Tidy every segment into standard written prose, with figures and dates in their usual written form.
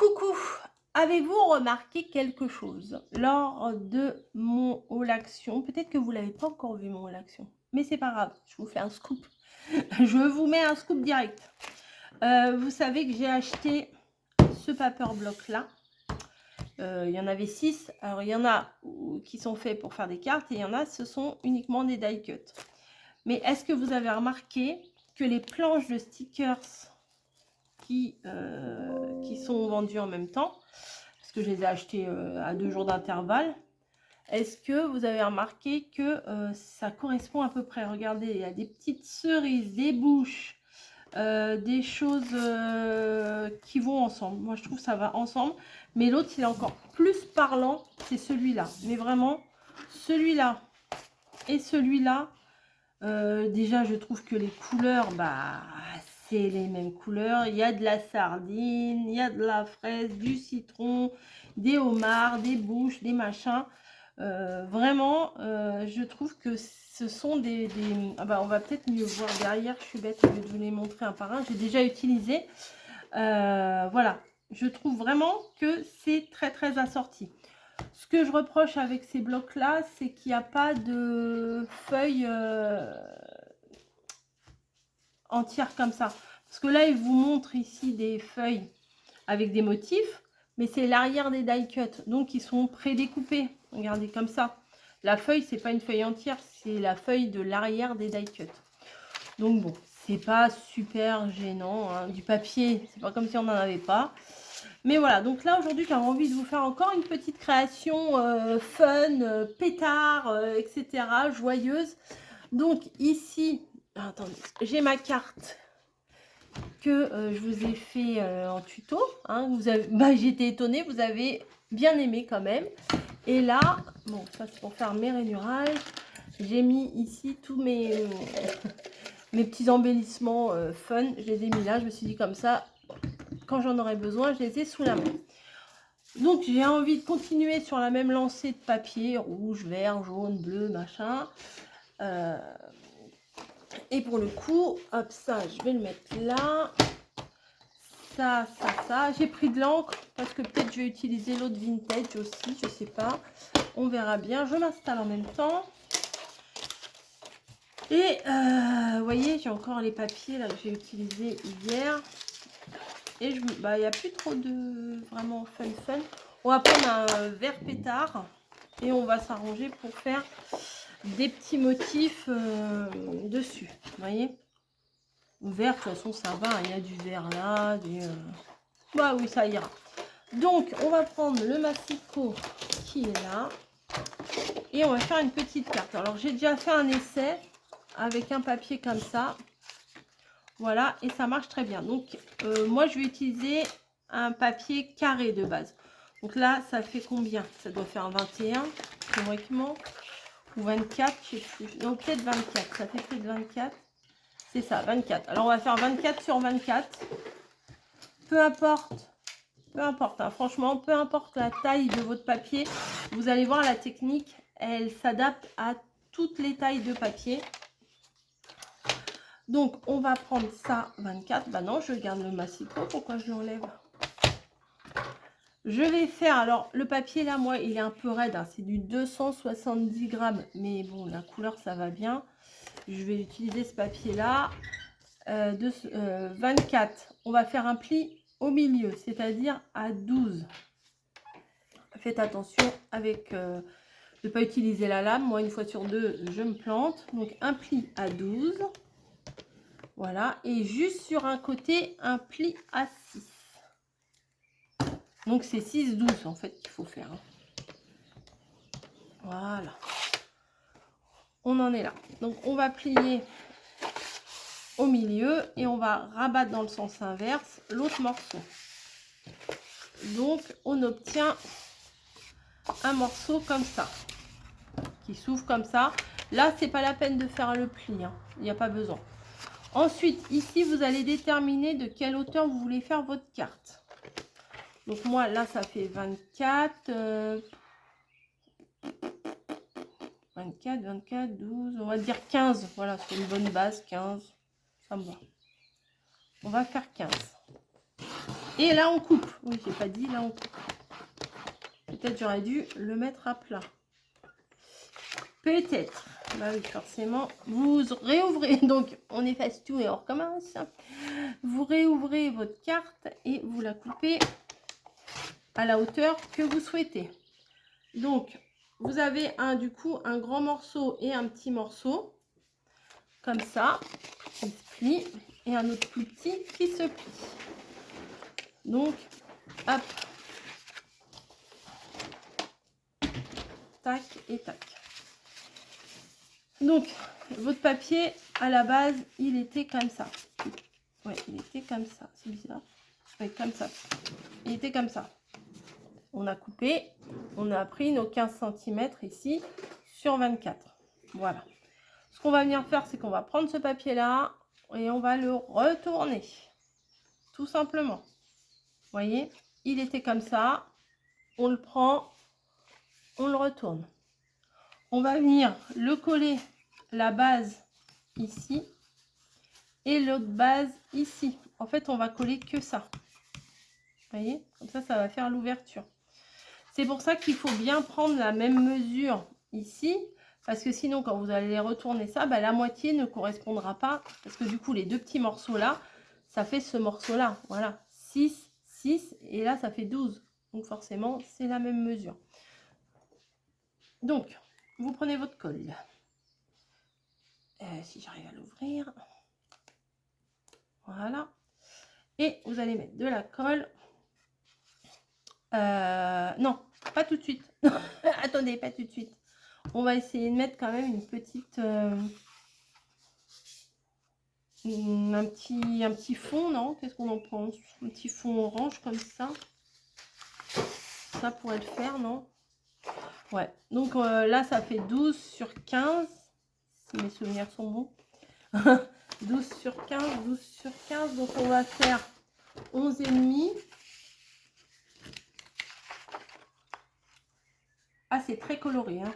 Coucou, avez-vous remarqué quelque chose lors de mon haul action? Peut-être que vous l'avez pas encore vu mon haul action, mais c'est pas grave, je vous fais un scoop. Je vous mets un scoop direct. Vous savez que j'ai acheté ce paper block là. Il y en avait 6. Alors il y en a qui sont faits pour faire des cartes et il y en a ce sont uniquement des die cut. Mais est-ce que vous avez remarqué que les planches de stickers qui sont vendues en même temps, parce que je les ai achetées à 2 jours d'intervalle, est-ce que vous avez remarqué que ça correspond à peu près? Regardez, il y a des petites cerises, des bouches, des choses qui vont ensemble. Moi, je trouve que ça va ensemble. Mais l'autre, il est encore plus parlant, c'est celui-là. Mais vraiment, celui-là et celui-là, déjà, je trouve que les couleurs, bah, c'est les mêmes couleurs. Il y a de la sardine, il y a de la fraise, du citron, des homards, des bouches, des machins. Vraiment, je trouve que ce sont des... Ah bah, on va peut-être mieux voir derrière. Je suis bête, au lieu de vous les montrer un par un. J'ai déjà utilisé. Voilà. Je trouve vraiment que c'est très, très assorti. Ce que je reproche avec ces blocs-là, c'est qu'il n'y a pas de feuilles entières comme ça. Parce que là, il vous montre ici des feuilles avec des motifs, mais c'est l'arrière des die cut. Donc, ils sont prédécoupés. Regardez comme ça. La feuille, c'est pas une feuille entière, c'est la feuille de l'arrière des die cut. Donc, bon, c'est pas super gênant. Hein. Du papier, c'est pas comme si on n'en avait pas. Mais voilà, donc là aujourd'hui j'avais envie de vous faire encore une petite création fun, pétard, etc. joyeuse. Donc ici, attendez, j'ai ma carte que je vous ai fait en tuto. Hein, j'étais étonnée, vous avez bien aimé quand même. Et là, bon ça c'est pour faire mes rainurages. J'ai mis ici tous mes, mes petits embellissements fun. Je les ai mis là, je me suis dit comme ça. Quand j'en aurai besoin, je les ai sous la main. Donc, j'ai envie de continuer sur la même lancée de papier, rouge, vert, jaune, bleu, machin. Et pour le coup, hop, ça, je vais le mettre là. Ça. J'ai pris de l'encre parce que peut-être je vais utiliser l'autre vintage aussi, je sais pas. On verra bien. Je m'installe en même temps. Et vous voyez, j'ai encore les papiers là que j'ai utilisés hier. Et il n'y a plus trop de vraiment fun. On va prendre un vert pétard et on va s'arranger pour faire des petits motifs dessus. Vous voyez, vert, de toute façon, ça va. Il y a du vert là. Bah oui, ça ira. Donc, on va prendre le massicot qui est là et on va faire une petite carte. Alors, j'ai déjà fait un essai avec un papier comme ça. Voilà, et ça marche très bien. Donc, moi, je vais utiliser un papier carré de base. Donc là, ça fait combien? Ça doit faire 21, théoriquement. Ou 24, je sais plus. Non, peut-être 24. Ça fait peut-être 24. C'est ça, 24. Alors, on va faire 24 sur 24. Peu importe, hein, franchement, peu importe la taille de votre papier. Vous allez voir, la technique, elle s'adapte à toutes les tailles de papier. Donc, on va prendre ça, 24. Bah non, je garde le massicot. Pourquoi je l'enlève? Je vais faire, alors, le papier, là, moi, il est un peu raide. Hein, c'est du 270 grammes. Mais bon, la couleur, ça va bien. Je vais utiliser ce papier-là. 24. On va faire un pli au milieu, c'est-à-dire à 12. Faites attention avec... de ne pas utiliser la lame. Moi, une fois sur deux, je me plante. Donc, un pli à 12. Voilà, et juste sur un côté, un pli à 6. Donc, c'est 6, 12 en fait qu'il faut faire. Voilà. On en est là. Donc, on va plier au milieu et on va rabattre dans le sens inverse l'autre morceau. Donc, on obtient un morceau comme ça, qui s'ouvre comme ça. Là, c'est pas la peine de faire le pli. Hein. Il n'y a pas besoin. Ensuite, ici, vous allez déterminer de quelle hauteur vous voulez faire votre carte. Donc, moi, là, ça fait 24. 24, 12, on va dire 15. Voilà, c'est une bonne base, 15. Ça me va. On va faire 15. Et là, on coupe. Oui, j'ai pas dit, là, on coupe. Peut-être j'aurais dû le mettre à plat. Peut-être. Bah oui, forcément. Vous réouvrez. Donc, on efface tout et on recommence. Vous réouvrez votre carte et vous la coupez à la hauteur que vous souhaitez. Donc, vous avez du coup un grand morceau et un petit morceau. Comme ça. Qui se plie. Et un autre plus petit qui se plie. Donc, hop. Tac et tac. Donc, votre papier, à la base, il était comme ça. Ouais, il était comme ça. C'est bizarre. Ouais, comme ça. Il était comme ça. On a coupé. On a pris nos 15 cm ici sur 24. Voilà. Ce qu'on va venir faire, c'est qu'on va prendre ce papier-là et on va le retourner. Tout simplement. Vous voyez, il était comme ça. On le prend. On le retourne. On va venir le coller, la base ici et l'autre base ici. En fait, on va coller que ça. Vous voyez, comme ça, ça va faire l'ouverture. C'est pour ça qu'il faut bien prendre la même mesure ici, parce que sinon, quand vous allez retourner ça, bah, la moitié ne correspondra pas, parce que du coup, les deux petits morceaux là, ça fait ce morceau-là. Voilà, 6, 6, et là, ça fait 12. Donc forcément, c'est la même mesure. Donc, vous prenez votre colle. Si j'arrive à l'ouvrir. Voilà. Et vous allez mettre de la colle. Non, pas tout de suite. Attendez, pas tout de suite. On va essayer de mettre quand même une petite... un petit fond, non? Qu'est-ce qu'on en pense? Un petit fond orange comme ça. Ça pourrait le faire, non? Ouais. Donc là, ça fait 12 sur 15. Si mes souvenirs sont bons. 12 sur 15, 12 sur 15. Donc on va faire 11,5. Ah, c'est très coloré, hein.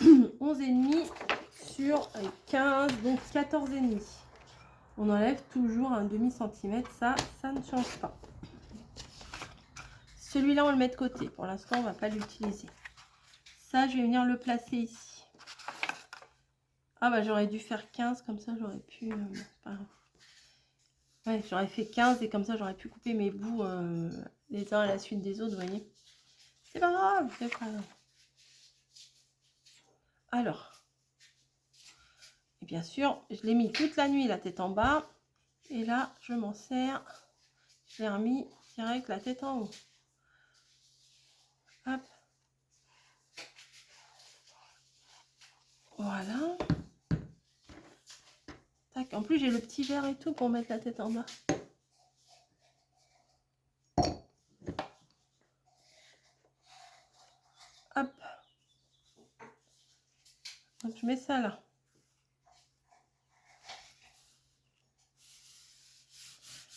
11,5 sur 15, donc 14,5. On enlève toujours un demi-centimètre, ça ne change pas. Celui-là, on le met de côté. Pour l'instant, on ne va pas l'utiliser. Ça, je vais venir le placer ici. Ah bah j'aurais dû faire 15, comme ça j'aurais pu... ouais, j'aurais fait 15 et comme ça j'aurais pu couper mes bouts les uns à la suite des autres, vous voyez. C'est pas grave, c'est pas grave. Alors, et bien sûr, je l'ai mis toute la nuit la tête en bas. Et là, je m'en sers. Je l'ai remis direct la tête en haut. Hop. Voilà. Tac. En plus, j'ai le petit verre et tout pour mettre la tête en bas. Hop. Donc, je mets ça là.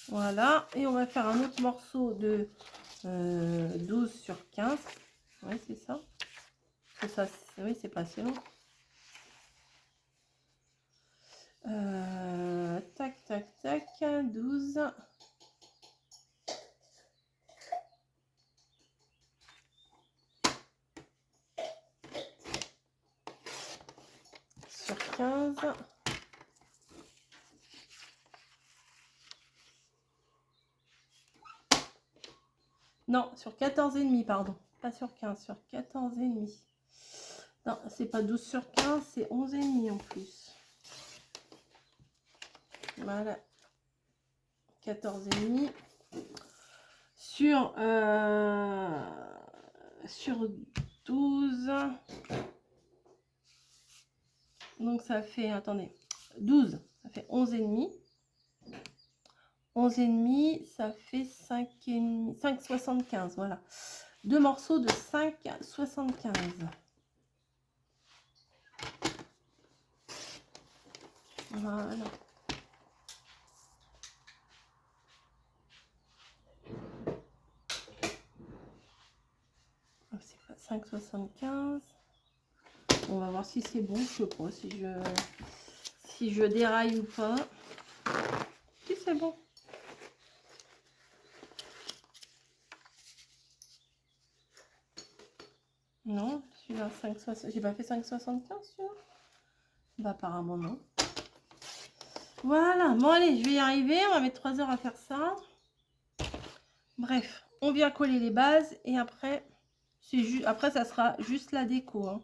Voilà. Et on va faire un autre morceau de 12 sur 15. Ouais, c'est ça. C'est ça. Oui, c'est pas assez long. Tac, tac, tac. 12. Sur 15. Non, sur 14,5, pardon. Pas sur 15, sur 14,5. Non, c'est pas 12 sur 15, c'est 11,5 en plus. Voilà. 14,5. Sur 12. Donc ça fait, attendez, 12, ça fait 11,5. 11,5, ça fait 5,5, 5,75, voilà. Deux morceaux de 5,75. Voilà. C'est pas 5,75. On va voir si c'est bon, je sais pas si je déraille ou pas. Si c'est bon. Non, celui-là, 5,60. J'ai pas fait 5,75 celui-là. Bah, apparemment, non. Voilà, bon, allez, je vais y arriver. On va mettre 3 heures à faire ça. Bref, on vient coller les bases et après, après ça sera juste la déco. Hein.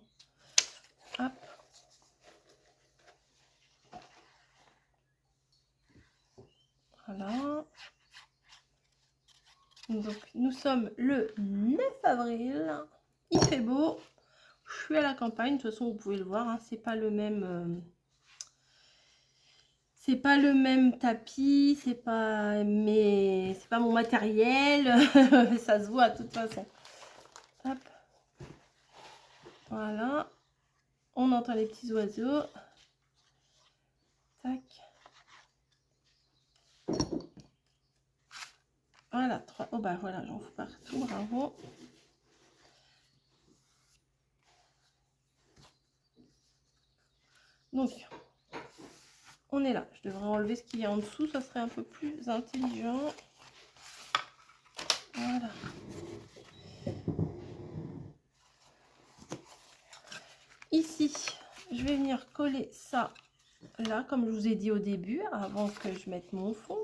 Hop. Voilà. Donc, nous sommes le 9 avril. Il fait beau. Je suis à la campagne. De toute façon, vous pouvez le voir. Hein, c'est pas le même... c'est pas le même tapis. C'est pas mon matériel. Ça se voit de toute façon. Hop. Voilà. On entend les petits oiseaux. Tac. Voilà, 3. Oh bah voilà, j'en fous partout, bravo. Donc, on est là. Je devrais enlever ce qu'il y a en dessous, ça serait un peu plus intelligent. Voilà. Ici, je vais venir coller ça là, comme je vous ai dit au début, avant que je mette mon fond.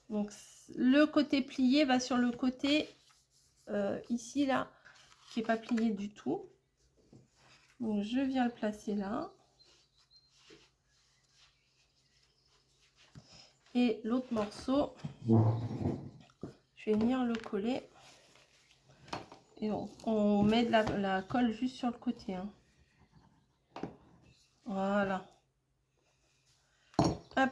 Donc, le côté plié va sur le côté ici, là, qui n'est pas plié du tout. Donc, je viens le placer là. Et l'autre morceau, je vais venir le coller. Et on met de la colle juste sur le côté. Hein. Voilà. Hop.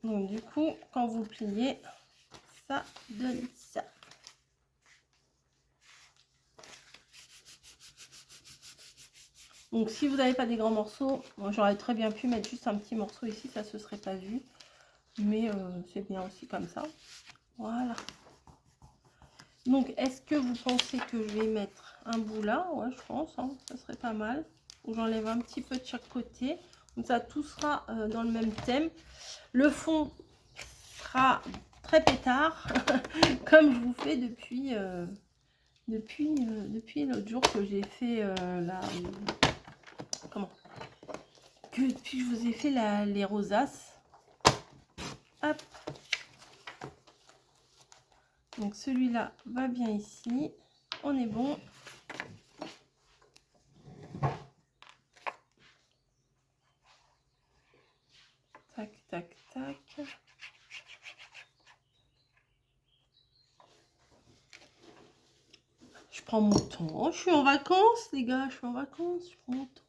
Donc du coup, quand vous pliez, ça donne ça. Donc si vous n'avez pas des grands morceaux, moi j'aurais très bien pu mettre juste un petit morceau ici, ça se serait pas vu. Mais c'est bien aussi comme ça. Voilà. Donc est-ce que vous pensez que je vais mettre un bout là? Ouais, je pense, hein, ça serait pas mal. Ou j'enlève un petit peu de chaque côté. Comme ça, tout sera dans le même thème. Le fond sera très pétard, comme je vous fais depuis l'autre jour que j'ai fait depuis je vous ai fait les rosaces. Hop. Donc celui-là va bien ici. On est bon. Tac, tac, tac. Je prends mon temps. Je suis en vacances, les gars. Je suis en vacances. Je prends mon temps.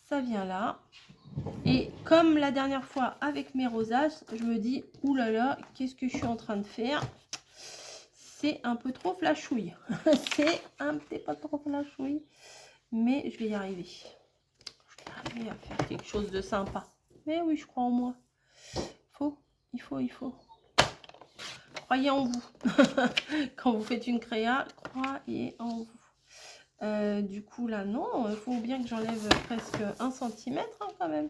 Ça vient là. Et comme la dernière fois avec mes rosaces, je me dis, oulala, qu'est-ce que je suis en train de faire? C'est un peu trop flashouille. C'est un petit peu trop flashouille. Mais je vais y arriver. Je vais arriver à faire quelque chose de sympa. Mais oui, je crois en moi. Il faut. Croyez en vous. Quand vous faites une créa, croyez en vous. Du coup, là, non. Il faut bien que j'enlève presque 1 cm hein, quand même.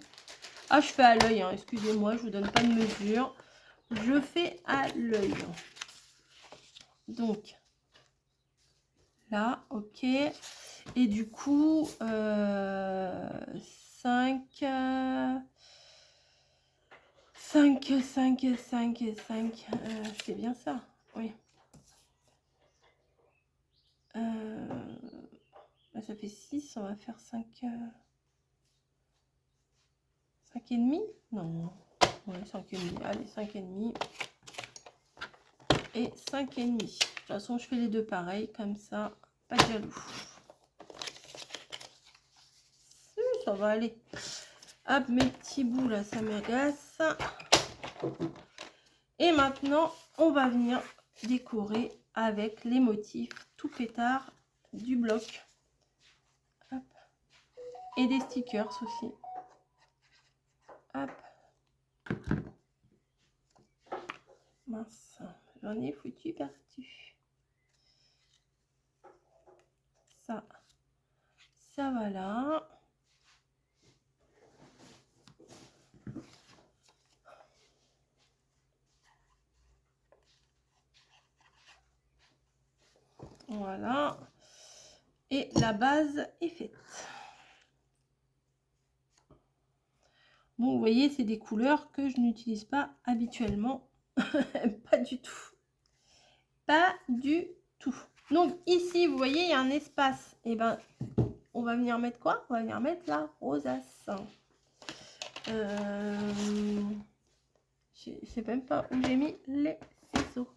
Ah, je fais à l'œil. Hein, excusez-moi, je vous donne pas de mesure. Je fais à l'œil. Donc, là, ok. Et du coup, 5, 5, c'est bien ça, oui. Bah, ça fait 6, on va faire 5, 5 et demi. Non, ouais, 5 et demi. Allez, 5 et demi. Et 5 et demi. De toute façon, je fais les deux pareils, comme ça, pas de jaloux. Ça va aller. Hop, mes petits bouts là, ça m'agace. Et maintenant, on va venir décorer avec les motifs tout pétard du bloc. Hop. Et des stickers aussi. Hop. Mince, j'en ai foutu partout. Ça va Voilà. Voilà. Et la base est faite. Bon, vous voyez, c'est des couleurs que je n'utilise pas habituellement. Pas du tout. Pas du tout. Donc ici, vous voyez, il y a un espace. Et ben, on va venir mettre quoi? On va venir mettre la rosace. Je sais même pas où j'ai mis les ciseaux.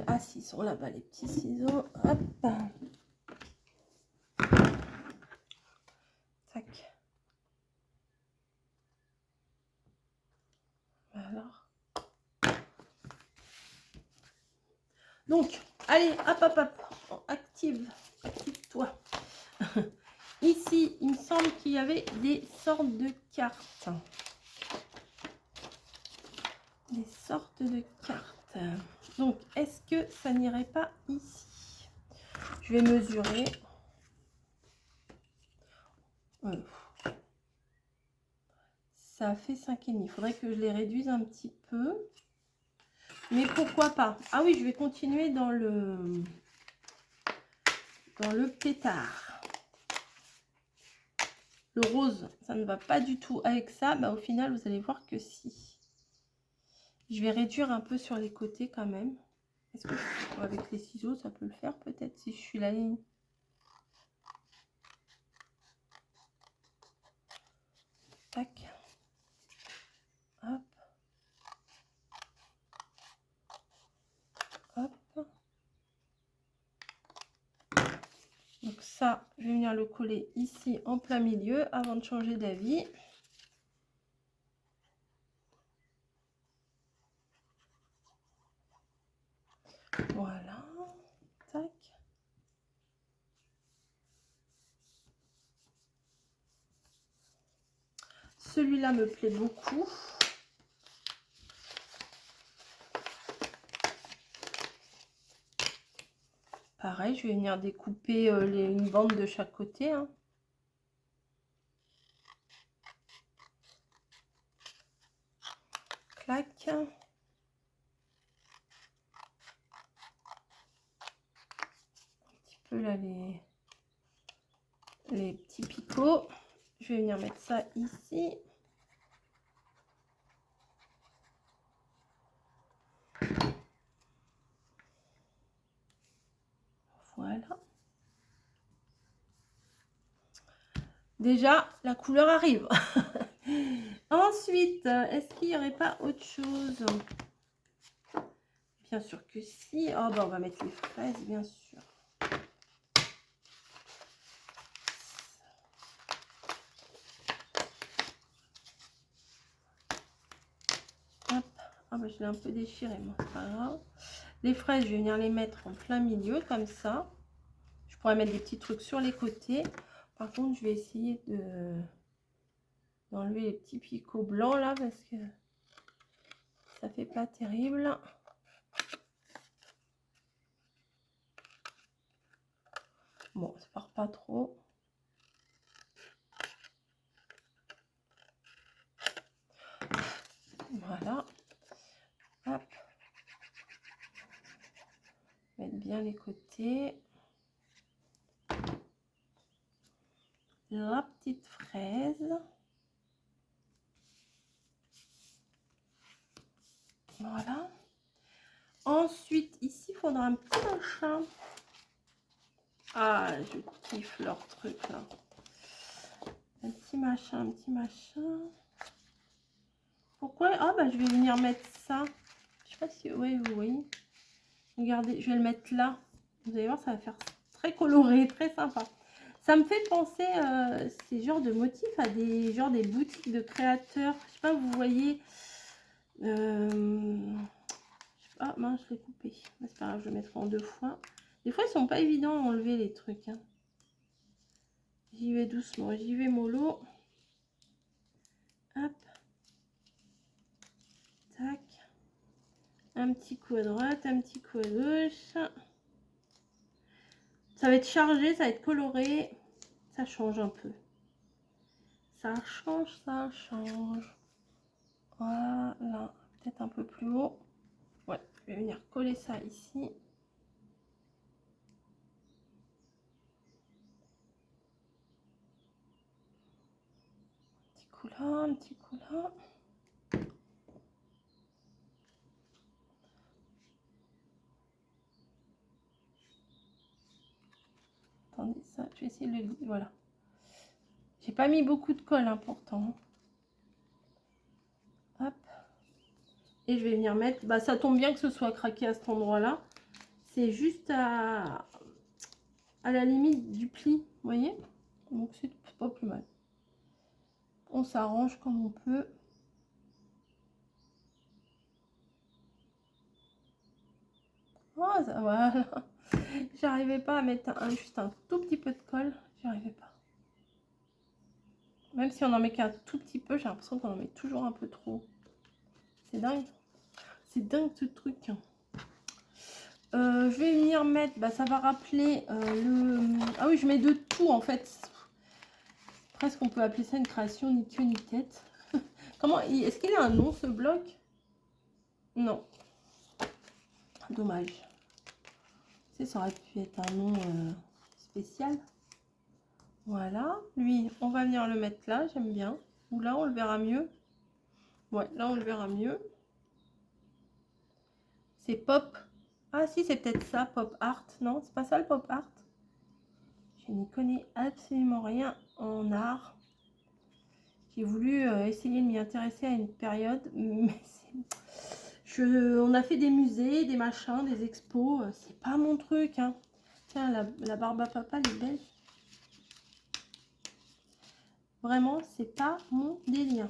Ah, si, ils sont là-bas, les petits ciseaux. Hop. Tac. Alors. Donc, allez, hop, hop, hop. Active-toi. Ici, il me semble qu'il y avait des sortes de cartes. Des sortes de cartes. Donc, est-ce que ça n'irait pas ici? Je vais mesurer. Ça fait 5,5. Il faudrait que je les réduise un petit peu. Mais pourquoi pas? Ah oui, je vais continuer dans le pétard. Le rose, ça ne va pas du tout avec ça. Bah, au final, vous allez voir que si. Je vais réduire un peu sur les côtés quand même. Est-ce que avec les ciseaux, ça peut le faire peut-être si je suis la ligne? Tac. Hop. Hop. Donc ça, je vais venir le coller ici en plein milieu avant de changer d'avis. Voilà. Tac. Celui-là me plaît beaucoup. Pareil, je vais venir découper une bande de chaque côté. Hein. Clac. Un petit peu là les petits picots. Je vais venir mettre ça ici. Voilà. Déjà, la couleur arrive. Ensuite, est-ce qu'il n'y aurait pas autre chose? Bien sûr que si. Oh, bah, on va mettre les fraises, bien sûr. Hop. Ah, bah, je l'ai un peu déchiré, moi. C'est pas grave. Les fraises, je vais venir les mettre en plein milieu, comme ça. Je pourrais mettre des petits trucs sur les côtés. Par contre, je vais essayer d'enlever les petits picots blancs, là, parce que ça fait pas terrible. Bon, ça part pas trop. Voilà. Hop. Mettre bien les côtés. La petite fraise. Voilà. Ensuite, ici, il faudra un petit machin. Ah, je kiffe leur truc, là. Un petit machin, un petit machin. Pourquoi? Ah, bah, je vais venir mettre ça. Je sais pas si... Oui, vous voyez. Regardez, je vais le mettre là. Vous allez voir, ça va faire très coloré, très sympa. Ça me fait penser, ces genres de motifs à des boutiques de créateurs. Je sais pas, vous voyez... Ah mince, je l'ai coupé. C'est pas grave, je le mettrai en 2 fois. Des fois, ils sont pas évidents à enlever les trucs. Hein. J'y vais doucement, j'y vais mollo. Hop. Tac. Un petit coup à droite, un petit coup à gauche. Ça va être chargé, ça va être coloré. Ça change un peu. Ça change, ça change. Voilà. Peut-être un peu plus haut. Ouais, je vais venir coller ça ici. Un petit coup là, un petit coup là. Attendez, ça, je vais essayer de le... Voilà. J'ai pas mis beaucoup de colle, hein, pourtant. Hop. Et je vais venir mettre... Bah, ça tombe bien que ce soit craqué à cet endroit-là. C'est juste à la limite du pli, vous voyez? Donc, c'est pas plus mal. On s'arrange comme on peut. Oh, ça, voilà. J'arrivais pas à mettre juste un tout petit peu de colle. J'y arrivais pas. Même si on en met qu'un tout petit peu, j'ai l'impression qu'on en met toujours un peu trop. C'est dingue. C'est dingue ce truc. Je vais venir mettre, bah, ça va rappeler le... Ah oui, je mets de tout en fait. Presque on peut appeler ça une création ni queue ni tête. Comment, est-ce qu'il a un nom ce bloc? Non. Dommage. Ça aurait pu être un nom spécial. Voilà. Lui, on va venir le mettre là, j'aime bien. Ou là, on le verra mieux. Ouais, là, on le verra mieux. C'est pop. Ah si, c'est peut-être ça, pop art. Non, c'est pas ça le pop art. Je n'y connais absolument rien en art. J'ai voulu essayer de m'y intéresser à une période, mais on a fait des musées, des machins, des expos. C'est pas mon truc, hein. Tiens, la barbe à papa, elle est belle. Vraiment, c'est pas mon délire.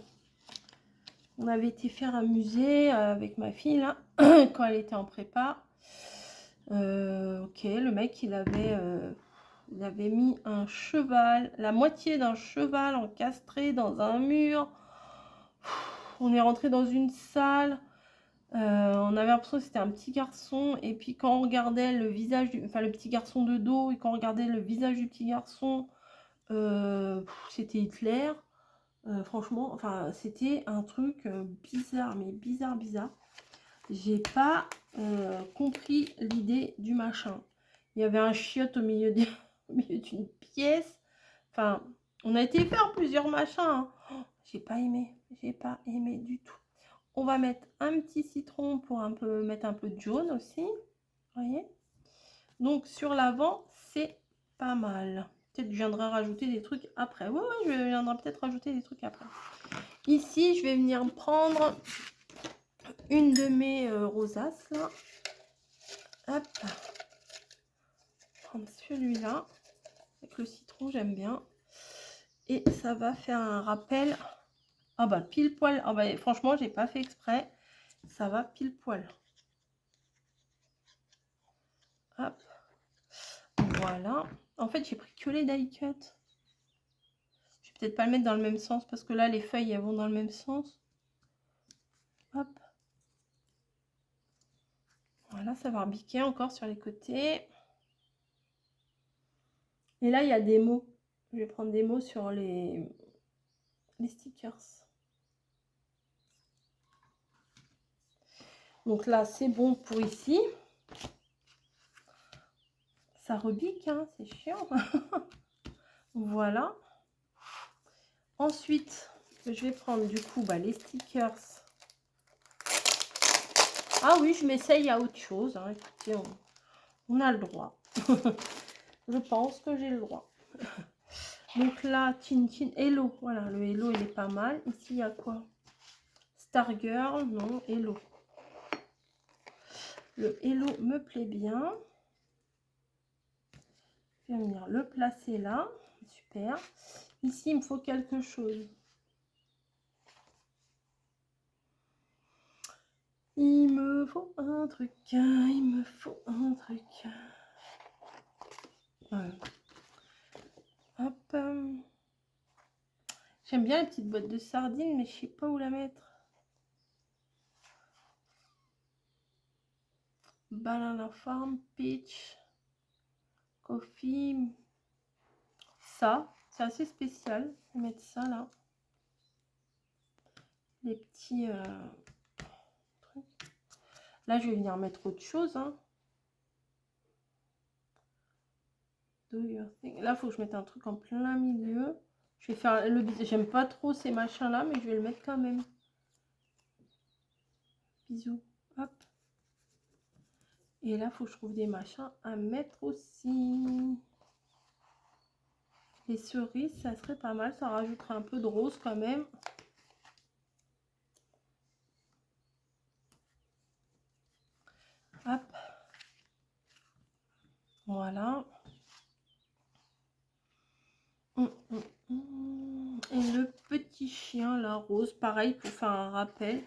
On avait été faire un musée avec ma fille, là, quand elle était en prépa. Ok, le mec, il avait mis un cheval, la moitié d'un cheval encastré dans un mur. On est rentré dans une salle. On avait l'impression que c'était un petit garçon. Et puis quand on regardait le visage, enfin le petit garçon de dos, et quand on regardait le visage du petit garçon, c'était Hitler. Franchement, enfin c'était un truc bizarre, mais bizarre, bizarre. J'ai pas compris l'idée du machin. Il y avait un chiotte au milieu d'une pièce. Enfin, on a été faire plusieurs machins. Hein. Oh, j'ai pas aimé du tout. On va mettre un petit citron pour mettre un peu de jaune aussi. Vous voyez? Donc sur l'avant, c'est pas mal. Peut-être je viendrai rajouter des trucs après. Ouais, je viendrai peut-être rajouter des trucs après. Ici, je vais venir prendre une de mes rosaces là. Hop. Prendre celui-là. Avec le citron, j'aime bien. Et ça va faire un rappel. Ah bah pile poil. Ah bah franchement, j'ai pas fait exprès. Ça va pile poil. Hop. Voilà. En fait, j'ai pris que les die cut. Je vais peut-être pas le mettre dans le même sens parce que là, les feuilles, elles vont dans le même sens. Hop. Voilà, ça va rebiquer encore sur les côtés. Et là, il y a des mots. Je vais prendre des mots sur les stickers. Donc là, c'est bon pour ici. Ça rebique, hein, c'est chiant. Voilà. Ensuite, je vais prendre du coup les stickers. Ah oui, je m'essaye à autre chose. Hein. Écoutez, on a le droit. Je pense que j'ai le droit. Donc là, Tintin Hello. Voilà, le Hello, il est pas mal. Ici, il y a quoi? Stargirl, non, Hello. Le Hello me plaît bien. Je vais venir le placer là. Super. Ici, il me faut quelque chose. Il me faut un truc. Il me faut un truc. Voilà. Hop. J'aime bien les petites boîtes de sardines, mais je sais pas où la mettre. Banana Farm, Peach, Coffee. Ça, C'est assez spécial. Je vais mettre ça là. Les petits trucs. Là, je vais venir mettre autre chose. Hein. Do your thing. Là, il faut que je mette un truc en plein milieu. Je vais faire le... J'aime pas trop ces machins-là, mais je vais le mettre quand même. Bisous. Hop. Et là, il faut que je trouve des machins à mettre aussi. Les cerises, ça serait pas mal. Ça rajouterait un peu de rose quand même. Hop. Voilà. Et le petit chien, la rose, pareil pour faire un rappel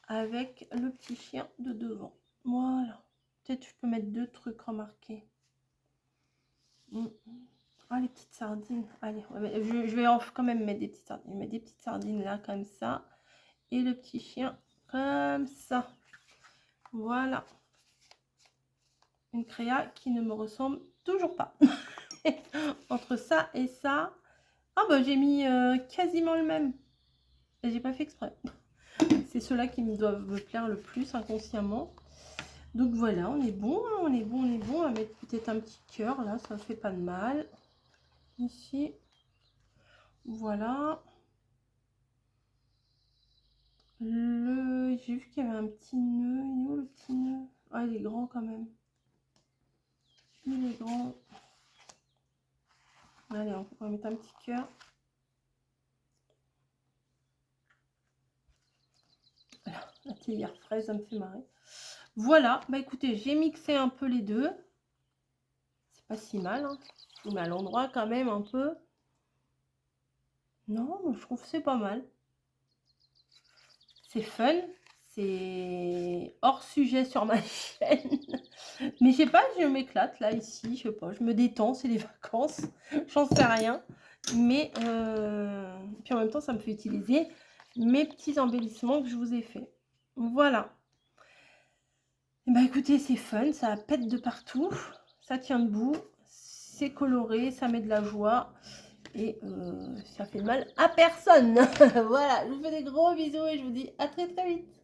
avec le petit chien de devant. Voilà. Peut-être je peux mettre 2 trucs remarqués. Ah, les petites sardines. Allez, je vais quand même mettre des petites sardines. Je vais mettre des petites sardines là, comme ça. Et le petit chien, comme ça. Voilà. Une créa qui ne me ressemble toujours pas. Entre ça et ça. Ah bah j'ai mis quasiment le même. J'ai pas fait exprès. C'est ceux-là qui me doivent me plaire le plus inconsciemment. Donc voilà, on est bon, hein, on est bon, on est bon. On va mettre peut-être un petit cœur là, ça fait pas de mal. Ici. Voilà. J'ai vu qu'il y avait un petit nœud. Il est où le petit nœud? Ah, il est grand quand même. Il est grand. Allez, on va mettre un petit cœur. La théière fraise, ça me fait marrer. Voilà, bah écoutez, j'ai mixé un peu les deux. C'est pas si mal, hein. Je vous mets à l'endroit quand même un peu. Non, je trouve que c'est pas mal. C'est fun. C'est hors sujet sur ma chaîne. Mais je sais pas, je m'éclate là, ici. Je sais pas, je me détends, c'est les vacances. J'en sais rien. Mais puis en même temps, ça me fait utiliser mes petits embellissements que je vous ai fait. Voilà. Et bah écoutez, c'est fun, ça pète de partout. Ça tient debout. C'est coloré, ça met de la joie. Et ça fait mal à personne. Voilà, je vous fais des gros bisous et je vous dis à très très vite.